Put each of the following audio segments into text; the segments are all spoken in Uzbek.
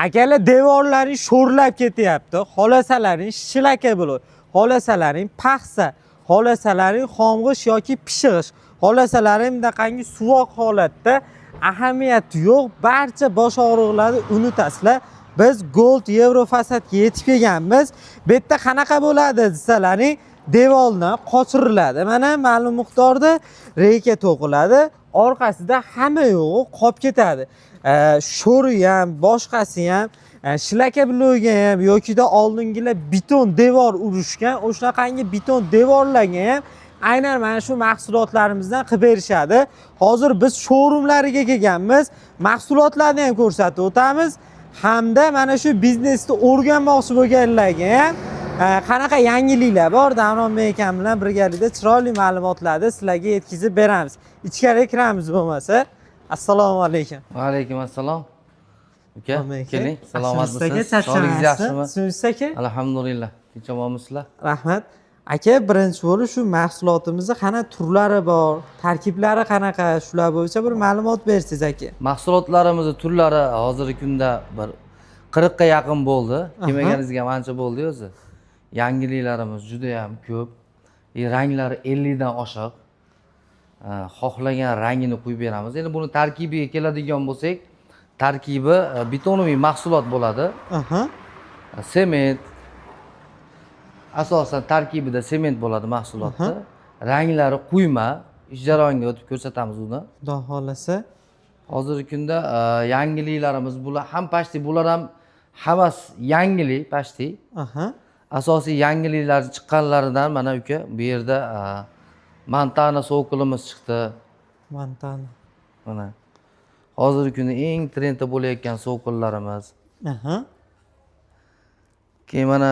akalar devorlaring sho'rlab ketyapti. Xolasalaring shilaka bo'ladi. Xolasalaring paxsa, xolasalaring xomg'ish yoki pishig'ish, xolasalaring bunaqangi suvoq holatda ahamiyati yo'q, barcha bosh og'riqlarni unutasizlar. Biz Gold Eurofasatga yetib kelganmiz. Bu yerda qanaqa bo'ladi desalaring, devorni qochiriladi. Mana ma'lum miqdorda reyka to'qiladi. Orqasida hamma yo'g'i qolib ketadi. Sho'ri ham, boshqasi ham, shilaka blogi ham yokida oldingilar beton devor urishgan, o'shanaqangi beton devorlarga ham aynan mana shu mahsulotlarimizdan qilib berishadi. Hozir biz showroomlariga kelganmiz. Mahsulotlarni ham ko'rsatib o'tamiz. Hamda mana shu biznesni o'rganmoqchi bo'lganlarga ham qanaqa yangiliklar bor, Davron bey akam bilan birgalikda chiroyli ma'lumotlarni sizlarga yetkazib beramiz. Ichkariga kiramiz bo'lmasa. Assalomu alaykum. Va alaykum assalom. Uka, keling. Salomatmisiz? Sog'ligingiz yaxshimi? Siz aka? Alhamdulillah. Tinch omonmisizlar? Rahmat. Aka, birinchi bo'lib sshu mahsulotimizda qana turlari bor, tarkiblari qanaqa, shular bo'yicha bir ma'lumot bersangiz aka. Mahsulotlarimizni turlari hozirgi kunda bir 40 ga yaqin bo'ldi. Kelmaganingizga ancha bo'ldi o'zi. Yangiliklarimiz juda ham ko'p. Ranglari 50 dan oshiq. Xohlagan rangini qo'yib beramiz. Endi buni tarkibiga keladigan bo'lsak, tarkibi betonoviy mahsulot bo'ladi. Sement. Asosan tarkibida sement bo'ladi mahsulotda. Ranglari quyma, ish jarayoniga o'tib ko'rsatamiz uni. Xudo xolasa. Hozirgi kunda yangiliklarimiz bular ham pashti, bular ham hammasi yangilik pashti. Asosiy yangiliklar chiqqanlaridan mana uka bu yerda Montana sovuqilimiz chiqdi. Montana. Mana. Hozirgi kunda eng trendda bo'layotgan sovuqillarimiz. Keyin mana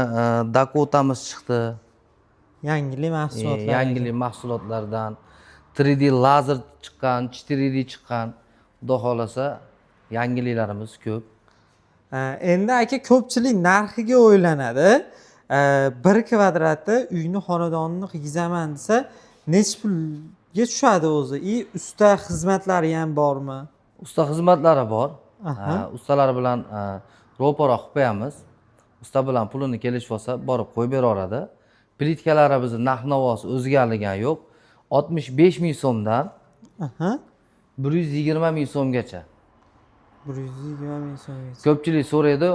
Dakotamiz chiqdi. Yangilik mahsulotlar. Yangilik mahsulotlardan 3D lazer chiqqan, 4D chiqqan. Xudo xolasa yangiliklarimiz ko'p. Endi aka ko'pchilik narxiga o'ylanadi. 1 kvadratda uyni, xonadonni qizaman desa, necha pulga tushadi o'zi? Usta xizmatlari ham bormi? Usta xizmatlari bor. Ustalar bilan ro'para qilib qo'yamiz. Usta bilan pulini kelishib olsa, borib qo'yib beraveradi. Plitkalarimizni narx-navosi o'zgargani yo'q. 65 ming so'mdan 120 ming so'mgacha. 120 ming so'mgacha. Ko'pchilik so'raydi,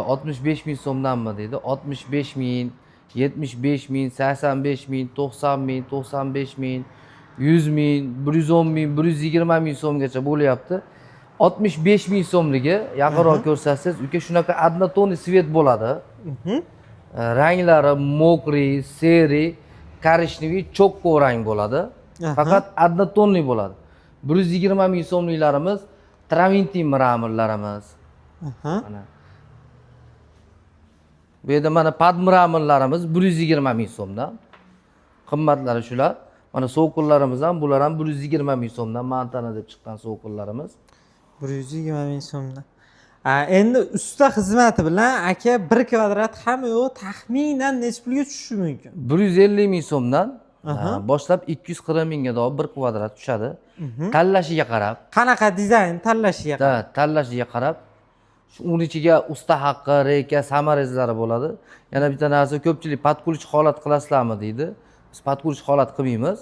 65 ming so'mdanmi deydi. 65 ming, 75 ming, 85 ming, 90 ming, 95 ming, 100 ming, 110 ming, 120 ming so'mgacha bo'lyapti. 65 ming so'mligi yaqinroq ko'rsatsangiz, uka shunaqa однотонный svet bo'ladi. Ranglari mokriy, seri, korishneviy, chokko rang bo'ladi. Faqat однотонный bo'ladi. 120 ming so'mliklarimiz traventin mramorlarimiz. Mana. Bu yerda mana pad mramorlarimiz 120 ming so'mdan. Qimmatlari shular. Mana sovuqlarimiz ham, bular ham 120 ming so'mdan Montana deb chiqqan sovuqlarimiz. 120 ming so'mdan. Endi usta xizmati bilan aka 1 kvadrat hamma yo'q taxminan necha pulga tushishi mumkin? 150 ming so'mdan boshlab 240 mingga 1 kvadrat tushadi. Tanlashiga qarab. Qanaqa dizayn tanlashiga qarab? Tanlashiga qarab. Shu uning ichiga usta haqqi, reyka, samarezlari bo'ladi. Yana bitta narsa, ko'pchilik patkulich holat qilasizlarmi deydi. Biz patkulich holat qilmaymiz.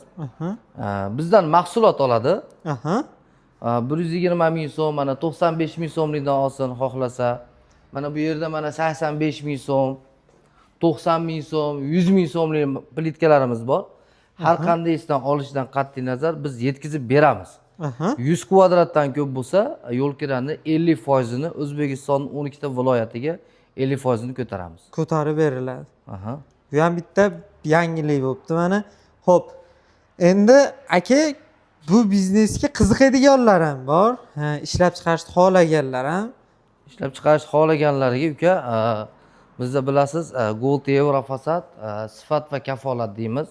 Bizdan mahsulot oladi. 120 ming so'm, mana 95 ming so'mlikdan olsin xohlasa. Mana bu yerda mana 85 ming so'm, 90 ming so'm, 100 ming so'mlik plitkalarimiz bor. Har qandaysidan olishdan qat'iy nazar biz yetkazib beramiz. 100 kvadratdan ko'p bo'lsa, yo'l kirani 50% ni O'zbekistonning 12 ta viloyatiga 50% ni ko'taramiz. Ko'tarib beriladi. Bu ham bitta yangilik bo'libdi mana. Xo'p. Endi aka bu biznesga qiziqadiganlar ham bor. Ishlab chiqarishni xohlaganlar ham. Ishlab chiqarish xohlaganlarga uka, bizda bilasiz, Gold Eurofasat sifat va kafolat deymiz.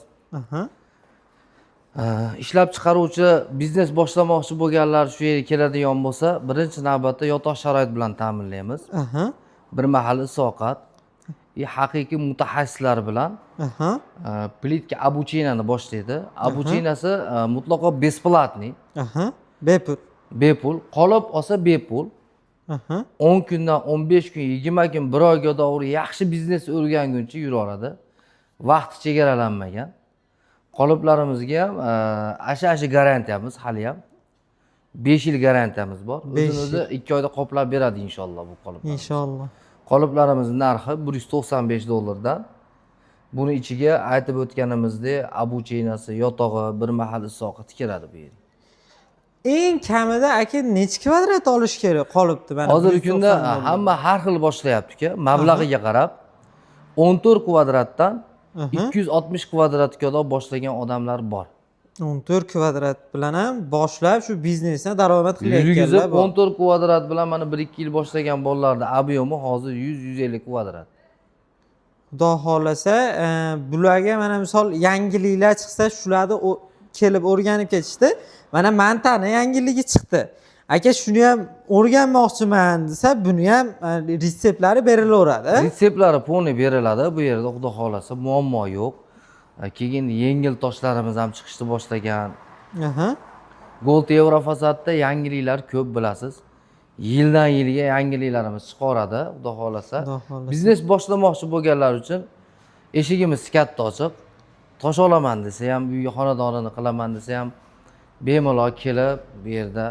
Ishlab chiqaruvchi biznes boshlamoqchi bo'lganlar shu yerga keladigan bo'lsa, birinchi navbatda yotoq sharoit bilan ta'minlaymiz. Bir mahal isoqat, haqiqiy mutaxassislar bilan plitka обучениyani boshlaydi. Обученияsi mutlaqo besplatniy. Bepul. Bepul. Qolib olsa bepul. Aha. 10 kundan 15 kun, 20 kun, bir oyga to'g'ri yaxshi biznes o'rganguncha yuraveradi. Vaqti chegaralanmagan. Qoliplarimizga ham asha garantiyamiz hali ham. 5 yil garantiyamiz bor. Besh O'zini o'zi 2 oyda qoplab beradi inshaalloh bu qoliplar. Inshaalloh. Qoliplarimiz narxi $195 dan. Buni ichiga aytib o'tganimizdek, обучениесі, yotog'i, bir mahal issiqqa tikiradi bu yer. Eng kamida aka necha kvadrat olish kerak qolibdi mana. Hozirgi kunda 190 dollar. hamma har xil boshlayapti-ku, mablag'iga qarab 14 kvadratdan Aha. 260 kvadratga boshlagan odamlar bor. 14 kvadrat bilan ham boshlab shu biznesni daromad qilayotganlar Yurgizib bor. 14 kvadrat bilan mana 1-2 yil boshlagan bolalarning ob'yomi hozir 100-150 kvadrat. Xudo xolasa, bularga mana misol yangiliklar chiqsa, shularni kelib o'rganib ketishdi. Mana mantani yangiligi chiqdi. Aka shuni ham o'rganmoqchiman desa, buni ham retseptlari berilaveradi. Retseptlari poni beriladi. Bu yerda xudo xolasa muammo yo'q. Keyin yengil toshlarimiz ham chiqishni boshlagan. Aha. Gold Euro Fasadda yangiliklar ko'p bilasiz. Yildan yilga yangiliklarimiz chiqaradi, xudo xolasa. Xudo xolasa. Biznes boshlamoqchi bo'lganlar uchun eshigimiz katta ochiq. Tosh olaman desa ham, uyga xonadonini qilaman desa ham bemalol kelib, bu yerda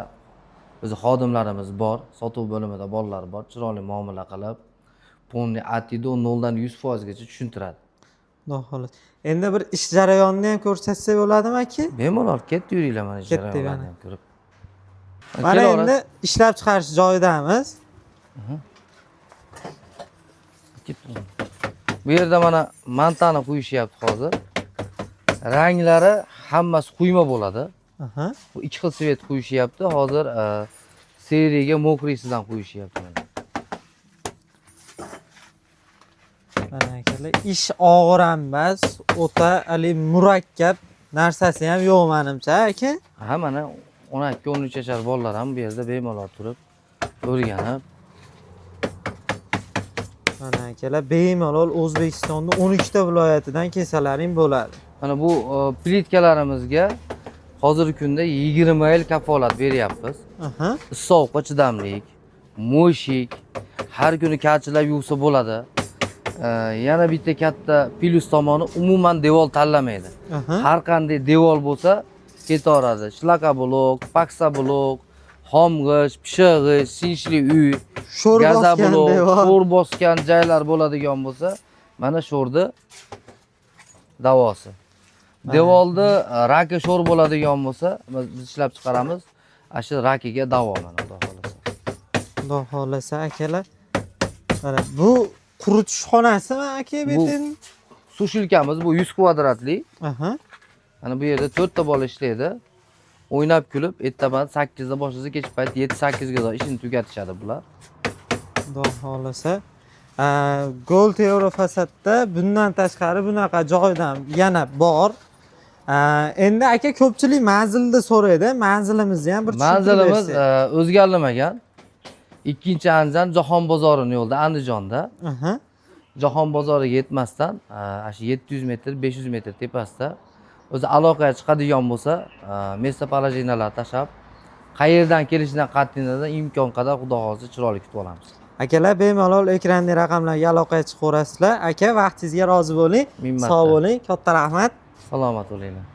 o'zi xodimlarimiz bor, sotuv bo'limida bolalar bor, chiroyli muomala qilib, pulni atido 0 dan 100% gacha tushuntiradi. Xudo xolasa. Endi bir ish jarayonini ham ko'rsatsak bo'ladimi aka? Bemalol ketdi yuringlar mana Ketdik jarayonlarni mana. ham ko'rib. Mana endi ishlab chiqarish joyidamiz. Bu yerda mana mantani quyishyapti hozir. Ranglari hammasi quyma bo'ladi. Aha. Bu ikki xil svet quyishyapti. Hozir seriyaga mokrisidan quyishyapti. Mana akalar, ish og'ir ham emas, o'ta ali murakkab narsasi ham yo'q menimcha, aka. Ha mana 12-13 yashar bolalar ham bu yerda bemalol turib o'rganib. Mana akalar, bemalol O'zbekistonning 12 ta viloyatidan kelsalaring bo'ladi. Mana bu plitkalarimizga hozirgi kunda 20 yil kafolat beryapmiz. Aha. Sovuqqa chidamlik, mo'shik, har kuni kachilab yuvsa bo'ladi. Yana bitta katta plyus tomoni umuman devor tanlamaydi. Aha. Har qanday devor bo'lsa ketaveradi. Shlaka blok, paksa blok, xomg'ish, pishig'ish, sinchli uy, Sho'r gaza bosgan blok, devor. sho'r bosgan joylar bo'ladigan bo'lsa, mana sho'rni davosi. Devorda raki sho'r bo'ladigan bo'lsa, biz ishlab chiqaramiz. Shu rakiga davo mana xudo xolasa. Xudo xolasa akalar. Mana bu quritish xonasimi aka bu Bu- yerda? Sushilkamiz bu 100 kvadratlik. Aha. Mana bu yerda 4 ta bola ishlaydi. O'ynab kulib, ertaman 8 da boshlasa, kech payt 7-8 ga ishini tugatishadi bular. Xudo xolasa. Gold Euro Fasadda bundan tashqari bunaqa joydan yana bor. Endi aka ko'pchilik manzilni so'raydi. Manzilimizni ham bir tushuntirib Manzilimiz bersangiz. o'zgarmagan. Ikkinchi Andijon Jahon bozorini yo'lda Andijonda. Aha. Jahon bozoriga yetmasdan, shu 700 metr, 500 metr tepasida o'zi aloqaga chiqadigan bo'lsa, место положениyalar tashab, qayerdan kelishidan qat'iy nazar imkon qadar xudo xolisa chiroyli kutib olamiz. Akalar bemalol ekrandagi raqamlarga aloqaga chiqaverasizlar. Aka, vaqtingizga rozi bo'ling. Ming marta. Sog' bo'ling. Katta rahmat. Salomat bo'linglar.